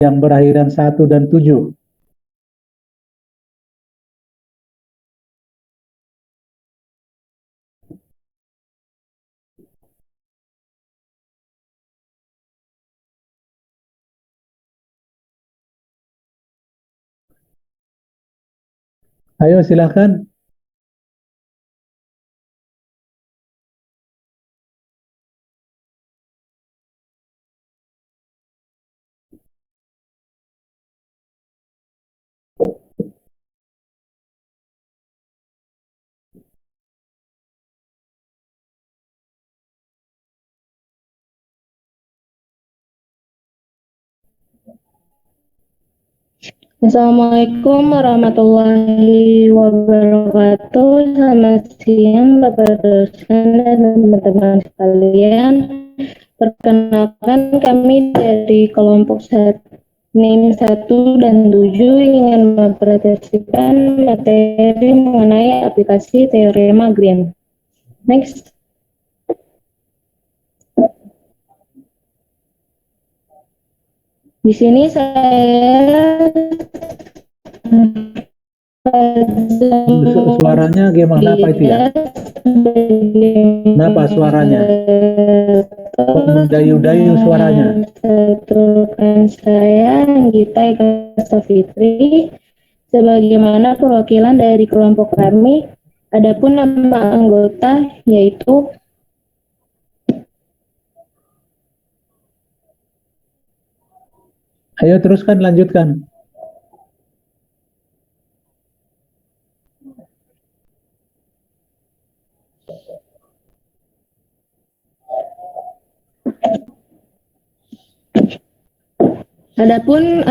yang berakhiran 1 dan 7. Ayo silahkan. Assalamualaikum warahmatullahi wabarakatuh. Selamat siang Bapak dosen dan teman-teman sekalian. Perkenalkan, kami dari kelompok NIM 1 dan 7 ingin mempresentasikan materi mengenai aplikasi teorema Green. Next. Di sini saya Suaranya gimana Pak itu ya? Kenapa suaranya? Kok mendayu-dayu suaranya? Rekan saya Anggita Eka Fitri sebagaimana perwakilan dari kelompok kami. Adapun nama anggota yaitu Ayo teruskan, lanjutkan. Adapun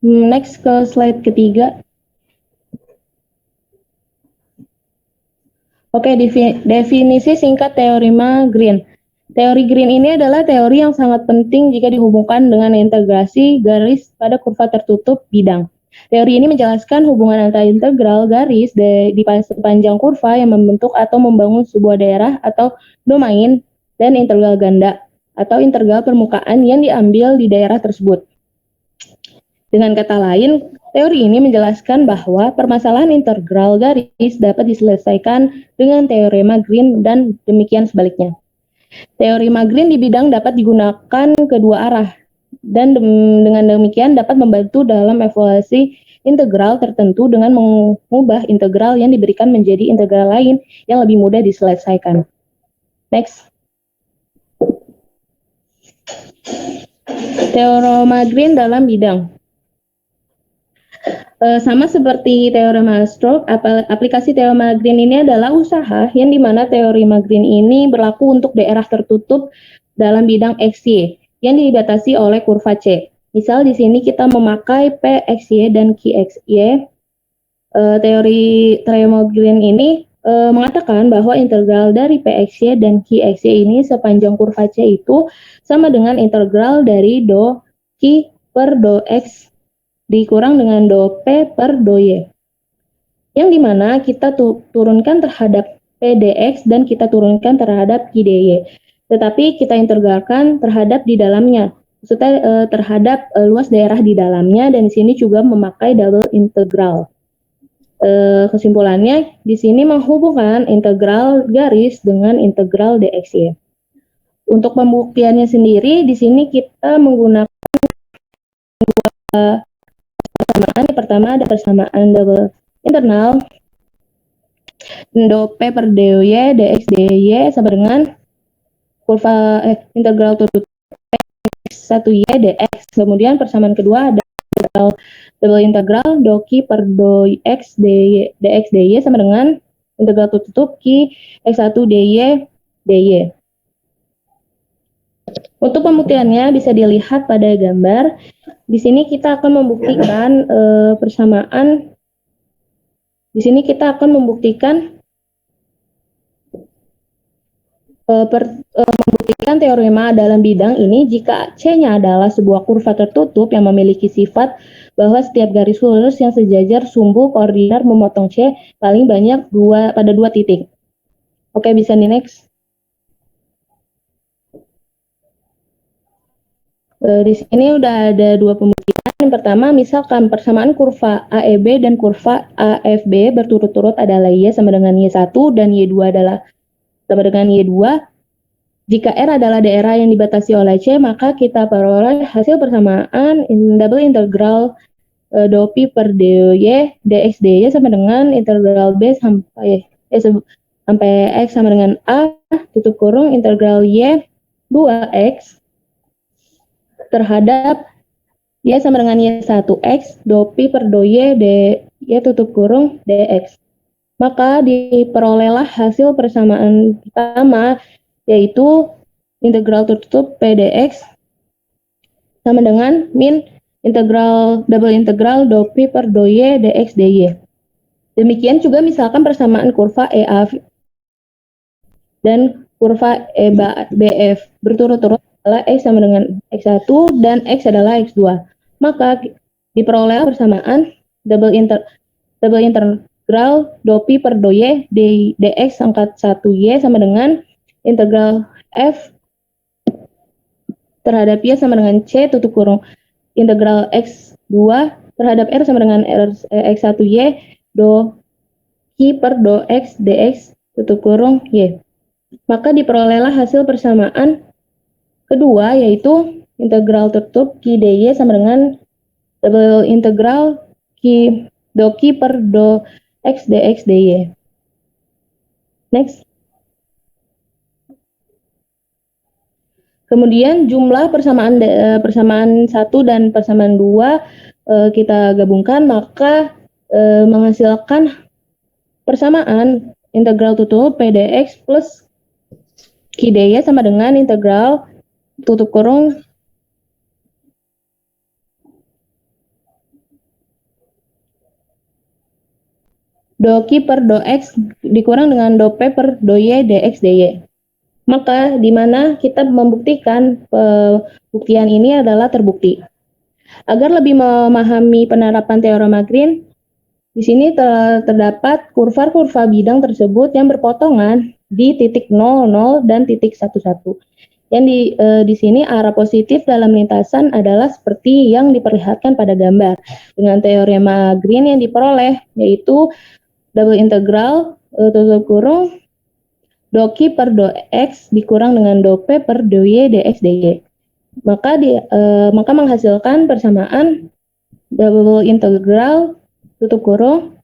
next ke slide ketiga. Oke, definisi singkat teorema Green. Teori Green ini adalah teori yang sangat penting jika dihubungkan dengan integrasi garis pada kurva tertutup bidang. Teori ini menjelaskan hubungan antara integral garis di sepanjang kurva yang membentuk atau membangun sebuah daerah atau domain dan integral ganda atau integral permukaan yang diambil di daerah tersebut. Dengan kata lain, teori ini menjelaskan bahwa permasalahan integral garis dapat diselesaikan dengan teorema Green dan demikian sebaliknya. Teorema Green di bidang dapat digunakan kedua arah dan dengan demikian dapat membantu dalam evaluasi integral tertentu dengan mengubah integral yang diberikan menjadi integral lain yang lebih mudah diselesaikan. Next. Teorema Green dalam bidang. Sama seperti teorema Stokes, aplikasi teorema Green ini adalah usaha yang dimana teorema Green ini berlaku untuk daerah tertutup dalam bidang XY yang dibatasi oleh kurva C. Misal di sini kita memakai PXY dan QXY. Teori teorema Green ini mengatakan bahwa integral dari PXY dan QXY ini sepanjang kurva C itu sama dengan integral dari do Q per do X dikurang dengan do P per do Y. Yang dimana kita turunkan terhadap P dx dan kita turunkan terhadap Q dy. Tetapi kita integralkan terhadap di dalamnya. Maksudnya terhadap luas daerah di dalamnya dan di sini juga memakai double integral. Kesimpulannya di sini menghubungkan integral garis dengan integral dxy. Untuk pembuktiannya sendiri di sini kita menggunakan persamaan. Yang pertama ada persamaan double internal do P per dy dx dy sama dengan kurva integral turut x1y dx. Kemudian persamaan kedua ada double integral do Q per do x dy dx dy sama dengan integral tertutup Q x1 dy dy. Untuk pembuktiannya bisa dilihat pada gambar. Di sini kita akan membuktikan persamaan Di sini kita akan membuktikan membuktikan teorema dalam bidang ini jika C-nya adalah sebuah kurva tertutup yang memiliki sifat bahwa setiap garis lurus yang sejajar sumbu koordinat memotong C paling banyak pada dua titik. Oke, bisa di next. Di sini udah ada dua pembuktian. Yang pertama, misalkan persamaan kurva AEB dan kurva AFB berturut-turut adalah Y sama dengan Y1 dan Y2 adalah sama dengan Y2. Jika R adalah daerah yang dibatasi oleh C, maka kita peroleh hasil persamaan double integral dou pi per dy dx dy sama dengan integral B sampai X sama dengan A tutup kurung integral Y 2X terhadap Y sama dengan Y1X dou pi per dou Y dy tutup kurung dx. Maka diperolehlah hasil persamaan pertama, yaitu integral tertutup PDX sama dengan min double integral dou pi per dou Y dx dy. Demikian juga misalkan persamaan kurva EA dan kurva EBF berturut-turut adalah X sama dengan X1 dan X adalah X2. Maka diperoleh persamaan double integral dou pi per dou Y dx angkat 1Y sama dengan integral F terhadap Y sama dengan C tutup kurung integral X2 terhadap R sama dengan X1Y dou pi per dou X dx tutup kurung Y. Maka diperolehlah hasil persamaan kedua, yaitu integral tertutup Q dy sama dengan double integral dou Q per dou X dx dy. Next. Kemudian jumlah persamaan 1 dan persamaan 2 kita gabungkan, maka menghasilkan persamaan integral tutup PDX plus Q dy sama dengan integral tutup kurung dou Q per dou X dikurang dengan dou P per dou Y dx dy. Maka di mana kita membuktikan pembuktian ini adalah terbukti. Agar lebih memahami penerapan teorema Green, di sini terdapat kurva-kurva bidang tersebut yang berpotongan di titik 00 dan titik 11. Yang di sini arah positif dalam lintasan adalah seperti yang diperlihatkan pada gambar. Dengan teorema Green yang diperoleh yaitu double integral tutup kurung dou Q per dou X dikurang dengan dou P per dou Y dx dy. Maka menghasilkan persamaan double integral tutup kurung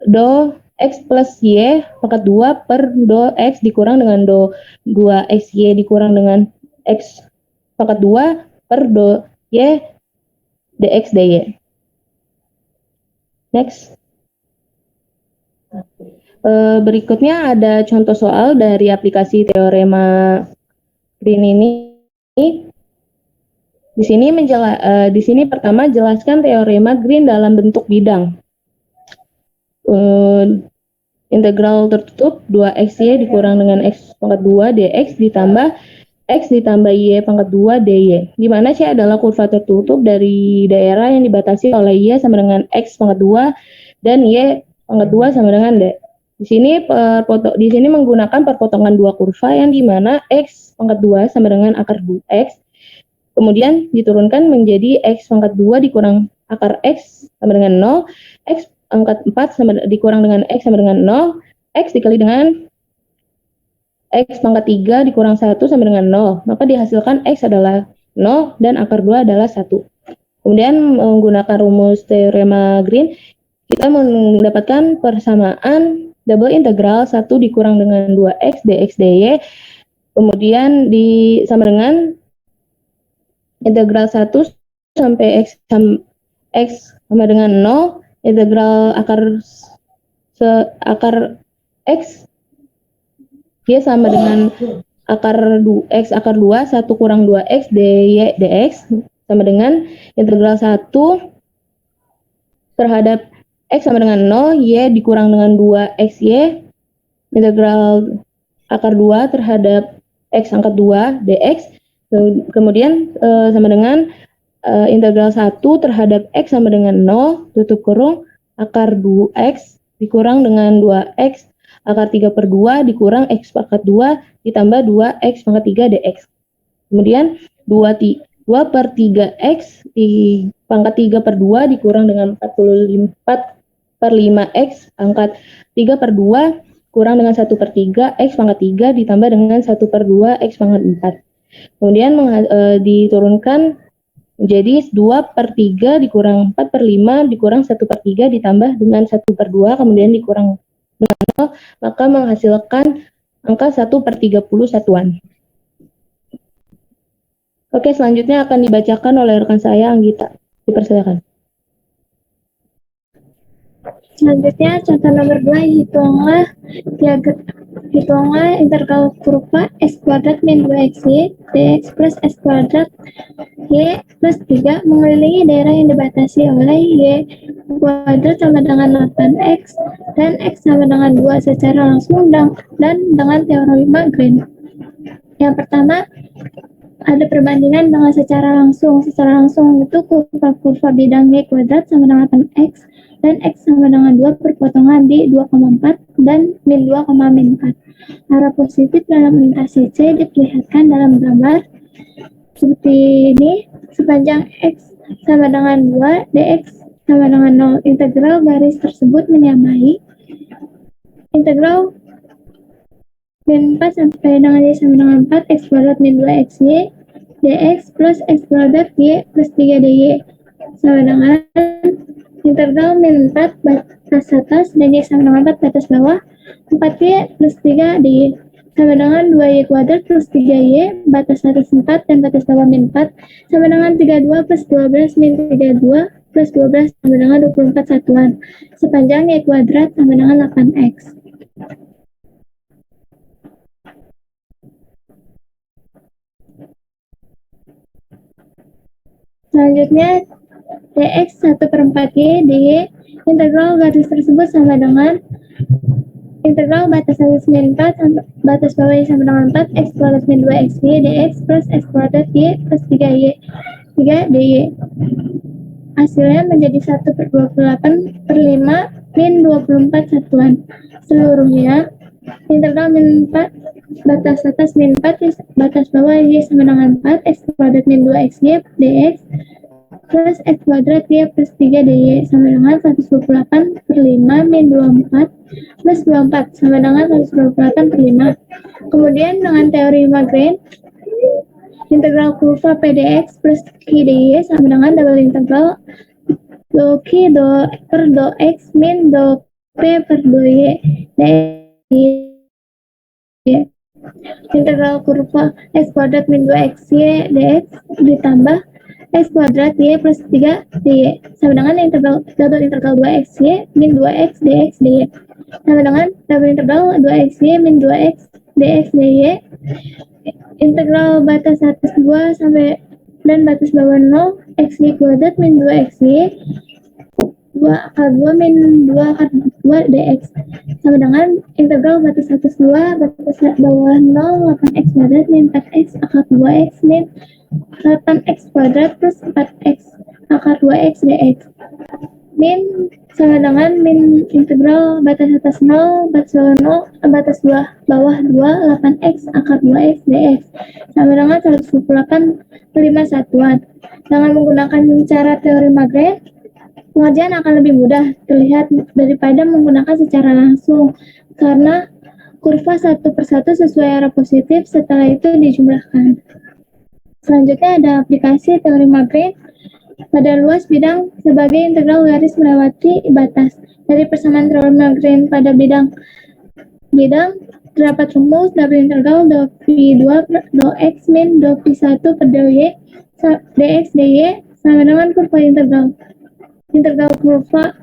dou X plus Y pangkat 2 per dou X dikurang dengan dou 2XY dikurang dengan X pangkat 2 per dou Y dx dy. Next. Berikutnya ada contoh soal dari aplikasi teorema Green ini. Di sini pertama jelaskan teorema Green dalam bentuk bidang. Integral tertutup 2XY dikurang dengan X pangkat 2 dx ditambah X ditambah Y pangkat 2 dy. Di mana C adalah kurva tertutup dari daerah yang dibatasi oleh Y sama dengan X pangkat 2 dan Y pangkat 2 sama dengan D. Di sini menggunakan perpotongan dua kurva yang dimana X pangkat 2 sama dengan akar 2X. Kemudian diturunkan menjadi X pangkat 2 dikurang akar X sama dengan 0. X pangkat 4 dikurang dengan X sama dengan 0. X dikali dengan X pangkat 3 dikurang 1 sama dengan 0. Maka dihasilkan X adalah 0 dan akar 2 adalah 1. Kemudian menggunakan rumus teorema Green, kita mendapatkan persamaan double integral 1 dikurang dengan 2x dx dy, kemudian sama dengan integral 1 sampai x sama dengan 0, integral akar x dia sama dengan x akar 2 1 kurang 2x dy dx sama dengan integral 1 terhadap X sama dengan 0, Y dikurang dengan 2XY, integral akar 2 terhadap X pangkat 2 dx, kemudian sama dengan integral 1 terhadap X sama dengan 0, tutup kurung, akar 2X dikurang dengan 2X, akar 3/2 dikurang X pangkat 2 ditambah 2X pangkat 3 dx. Kemudian 2/3X di pangkat 3/2 dikurang dengan 4/5X pangkat 3/2 kurang dengan 1/3 X pangkat 3 ditambah dengan 1/2 X pangkat 4. Kemudian diturunkan menjadi 2/3 dikurang 4/5 dikurang 1/3 ditambah dengan 1/2 kemudian dikurang dengan 0, maka menghasilkan angka 1/31. Oke, selanjutnya akan dibacakan oleh rekan saya, Anggita. Dipersilakan. Selanjutnya, contoh nomor 2, hitunglah integral kurva x kuadrat min 2xy dx plus x kuadrat y plus 3 mengelilingi daerah yang dibatasi oleh y kuadrat sama dengan 8x dan x sama dengan 2 secara langsung dan dengan teorema Green. Yang pertama, ada perbandingan dengan secara langsung. Secara langsung itu kurva bidang y kuadrat sama dengan 8x dan x sama dengan 2 perpotongan di 2,4 dan min 2, min 4. Arah positif dalam lintasi C diperlihatkan dalam gambar seperti ini. Sepanjang x sama dengan 2, dx sama dengan 0. Integral garis tersebut menyamai integral min 4 sampai dengan y sama dengan 4 x kuadrat min 2xy dx plus x kuadrat y plus 3 dy sama dengan integral min 4 batas atas dan y sama dengan 4 batas bawah 4y plus 3 dy sama dengan 2y kuadrat plus 3y batas atas 4 dan batas bawah min 4 sama dengan 32 plus 12 min 32 plus 12 sama dengan 24 satuan. Sepanjang y kuadrat sama dengan 8x. Selanjutnya, dx 1/4y dy, integral garis tersebut sama dengan integral batas atas min 4, batas bawah y sama dengan 4, x kuadrat min 2xy dx plus x kuadrat y plus 3y, 3 dy. Hasilnya menjadi 1/28/5 min 24 satuan. Seluruhnya, integral min 4, batas atas min 4, batas bawah y sama dengan 4, x kuadrat min 2xy dx plus x kuadrat y plus 3 dy sama dengan 128/5 min 24 plus 24 sama dengan 128/5. Kemudian dengan teorema Green, integral kurva pdx plus q dy sama dengan double integral do q per do x min do p per do y dy. Integral kurva x kuadrat min 2xy dx ditambah x kuadrat y plus 3 dy sama dengan double integral 2xy min 2x dx dy sama dengan double integral 2xy min 2x dx dy. Integral batas atas 2 sampai dan batas bawah 0 xy kuadrat min 2xy 2 akar 2 min 2 akar 2 dx sama dengan integral batas atas 2 batas bawah 0 8x kuadrat min 4x akar 2x min 8x kuadrat plus 4x akar 2x dx. Min sama dengan min integral batas atas 0 batas bawah 0 batas bawah 2 8x akar 2x dx sama dengan 128/5 satuan. Dengan menggunakan cara teorema Green, pengerjaan akan lebih mudah terlihat daripada menggunakan secara langsung karena kurva satu persatu sesuai arah positif setelah itu dijumlahkan. Selanjutnya ada aplikasi teorema Green pada luas bidang sebagai integral garis melewati batas. Dari persamaan teorema Green pada bidang terdapat rumus double integral do phi 2 do x min do phi 1 per do y dx dy sama dengan kurva integral kurva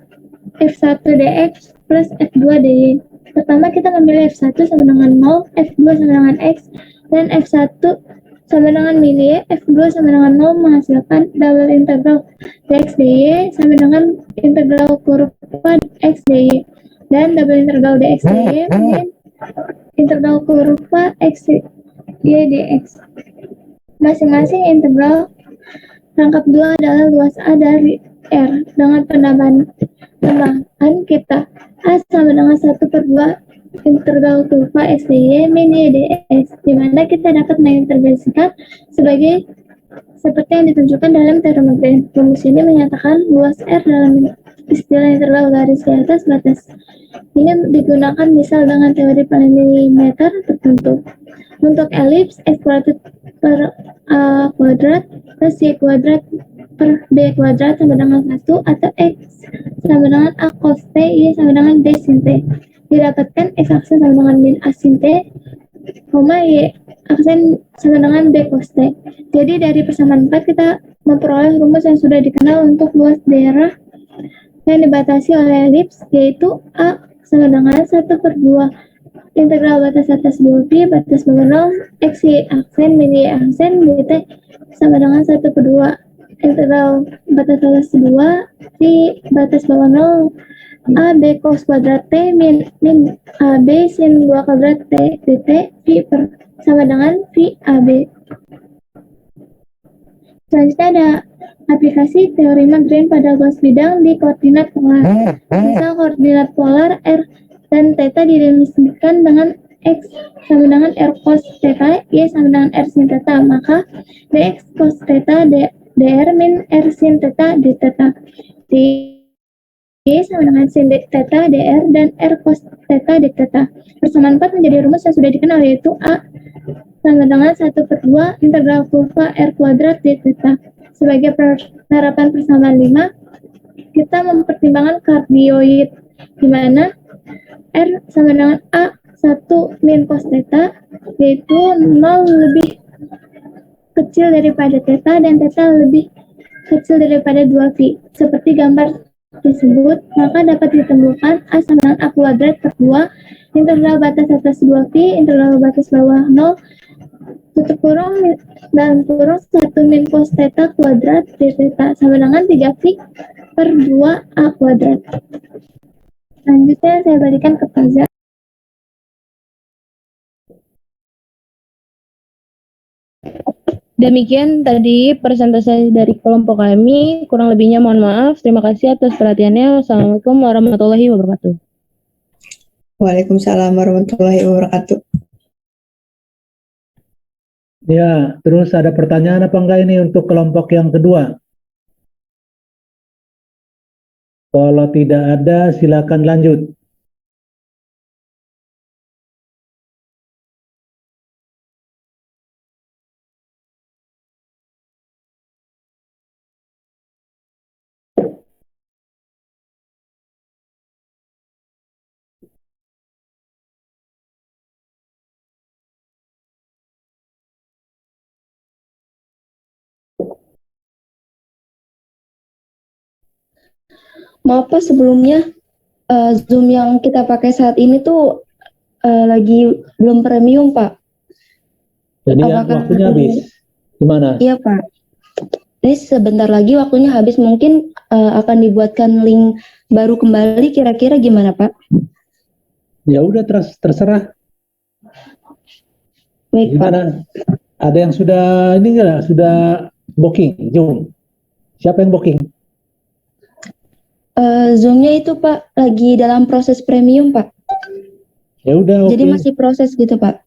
f1 dx plus f2 dy. Pertama kita memilih f1 sama dengan 0, f2 sama dengan x, dan f1 sama dengan min Y, F2 sama dengan 0 menghasilkan double integral dx dy sama dengan integral kurva x dy, dan double integral dx dy min integral kurva x y dx. Masing-masing integral rangkap 2 adalah luas A dari R. Dengan penambahan kita A sama dengan 1/2 integral kurva x dy min y dx, di mana kita dapat mengintegrasikan seperti yang ditunjukkan dalam teorema Green. Rumus ini menyatakan luas R dalam istilah integral garis di atas batas. Ini digunakan misal dengan teori parameter tertentu. Untuk elips, x kuadrat per a kuadrat plus y kuadrat per b kuadrat sama dengan 1, atau x sama dengan a cos t, y sama dengan d sin t. Didapatkan x aksen sama dengan min a sin t, y aksen sama dengan b cos t. Jadi dari persamaan 4 kita memperoleh rumus yang sudah dikenal untuk luas daerah yang dibatasi oleh elips, yaitu a sama dengan 1/2 integral batas atas 2pi batas bawah 0 x y aksen min y aksen dt sama dengan 1/2 integral batas atas 2 pi batas bawah 0 a b cos kuadrat t min a b sin 2 kuadrat t dt pi sama dengan pi a b. Selanjutnya ada aplikasi teorema Green pada luas bidang di koordinat polar. Misal koordinat polar R dan theta didefinisikan dengan x sama dengan r cos theta, y sama dengan r sin theta, maka dx cos theta dr min r sin theta d theta, y sama dengan sin theta dr dan r cos theta d theta. Persamaan 4 menjadi rumus yang sudah dikenal, yaitu a sama dengan 1/2 integral kurva r kuadrat d theta. Sebagai penerapan persamaan 5, kita mempertimbangkan kardioid, di mana R sama dengan A1 min cos theta, yaitu 0 lebih kecil daripada theta dan theta lebih kecil daripada 2pi. Seperti gambar tersebut, maka dapat ditemukan A sama dengan A kuadrat per 2 integral batas atas 2pi integral batas bawah 0 tutup kurung dalam kurung 1 min cos theta kuadrat d theta sama dengan 3pi per 2 A kuadrat. Selanjutnya saya balikan ke Faza. Demikian tadi presentasi dari kelompok kami. Kurang lebihnya mohon maaf. Terima kasih atas perhatiannya. Wassalamualaikum warahmatullahi wabarakatuh. Waalaikumsalam warahmatullahi wabarakatuh. Ya, terus ada pertanyaan apa enggak ini untuk kelompok yang kedua? Kalau tidak ada, silakan lanjut. Maaf Pak, sebelumnya Zoom yang kita pakai saat ini tuh lagi belum premium Pak. Jadi Apakah waktunya habis. Gimana? Iya Pak. Ini sebentar lagi waktunya habis, mungkin akan dibuatkan link baru kembali, kira-kira gimana Pak? Ya udah terserah. Baik Pak. Gimana? Ada yang sudah ini enggak? Sudah booking Zoom? Siapa yang booking? Zoom-nya itu Pak lagi dalam proses premium Pak. Ya udah, oke. Jadi masih proses gitu Pak.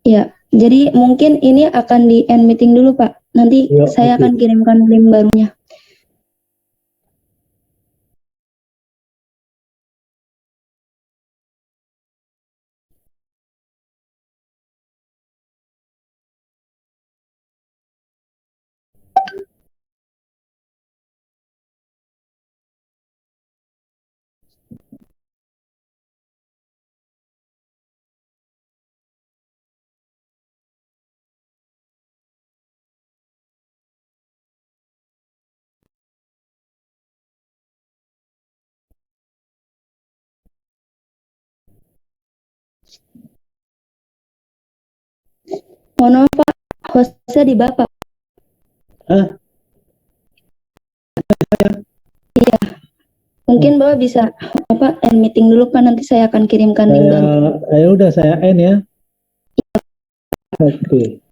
Ya, jadi mungkin ini akan di end meeting dulu Pak. Nanti Ya, saya oke. akan kirimkan link barunya. Mohon maaf Pak, hostnya di Bapak. Hah? Iya. Mungkin Bapak bisa end meeting dulu Pak, nanti saya akan kirimkan link baru. Ya udah saya end ya. Oke.